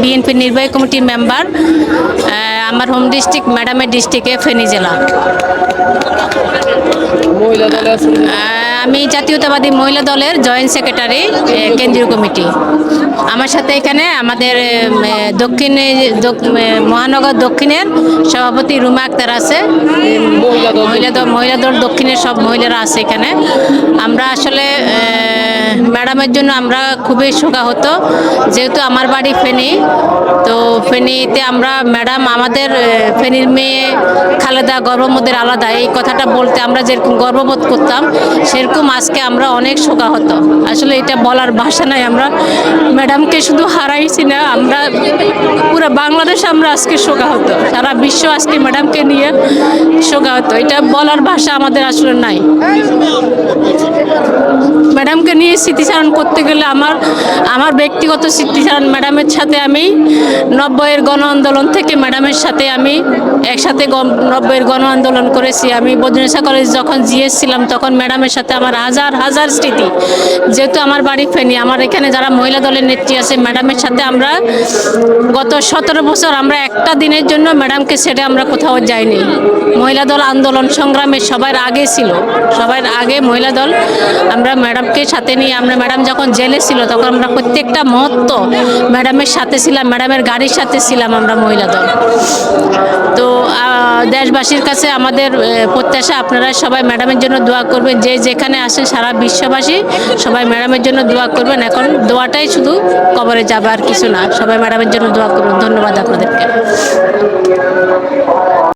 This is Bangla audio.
বিএনপির নির্বাহী কমিটির মেম্বার। আমার হোম ডিস্ট্রিক্ট ম্যাডামের ডিস্ট্রিক্টে ফেনী জেলা। আমি জাতীয়তাবাদী মহিলা দলের জয়েন্ট সেক্রেটারি, কেন্দ্রীয় কমিটি। আমার সাথে এখানে আমাদের মহানগর দক্ষিণের সভাপতি রুমা আক্তার আছে। মহিলা দল দক্ষিণের সব মহিলারা আছে এখানে। আমরা আসলে ম্যাডামের জন্য আমরা খুবই শোকাহত, যেহেতু আমার বাড়ি ফেনী। তো ফেনীতে আমরা ম্যাডাম আমাদের ফেনীর মেয়ে খালেদা গর্ববোধের আলাদা, এই কথাটা বলতে আমরা যেরকম গর্ববোধ করতাম সেরকম আজকে আমরা অনেক শোকাহত। আসলে এটা বলার ভাষা নাই। আমরা ম্যাডামকে শুধু হারাইছি না, আমরা পুরো বাংলাদেশ আমরা আজকে শোকাহত, সারা বিশ্ব আজকে ম্যাডামকে নিয়ে শোকাহত। এটা বলার ভাষা আমাদের আসলে নাই। ম্যাডামকে নিয়ে স্মৃতিচারণ করতে গেলে আমার ব্যক্তিগত স্মৃতিচারণ ম্যাডামের সাথে আমি 90-এর গণ আন্দোলন থেকে ম্যাডামের সাথে আমি একসাথে 90-এর গণ আন্দোলন করেছি। আমি বদরুন্নেসা কলেজ যখন জিএস ছিলাম তখন ম্যাডামের সাথে আমার হাজার হাজার স্মৃতি। যেহেতু আমার বাড়ি ফেনী, আমার এখানে যারা মহিলা দলের নেত্রী আছে ম্যাডামের সাথে আমরা গত 17 বছর আমরা একটা দিনের জন্য ম্যাডামকে ছেড়ে আমরা কোথাও যাইনি। মহিলা দল আন্দোলন সংগ্রামে সবার আগে ছিল, সবার আগে মহিলা দল। আমরা ম্যাডামকে সাথে নিয়ে আমরা ম্যাডাম যখন জেলে ছিল তখন আমরা প্রত্যেকটা মুহূর্ত ম্যাডামের সাথে ছিলাম, ম্যাডামের গাড়ির সাথে ছিলাম আমরা মহিলা দল। তো দেশবাসীর কাছে আমাদের প্রত্যাশা আপনারা সবাই ম্যাডামের জন্য দোয়া করবেন, যে যেখানে আসেন সারা বিশ্ববাসী সবাই ম্যাডামের জন্য দোয়া করবেন। এখন দোয়াটাই শুধু কবরে যাবে, আর কিছু না। সবাই ম্যাডামের জন্য দোয়া করবেন। ধন্যবাদ আপনাদেরকে।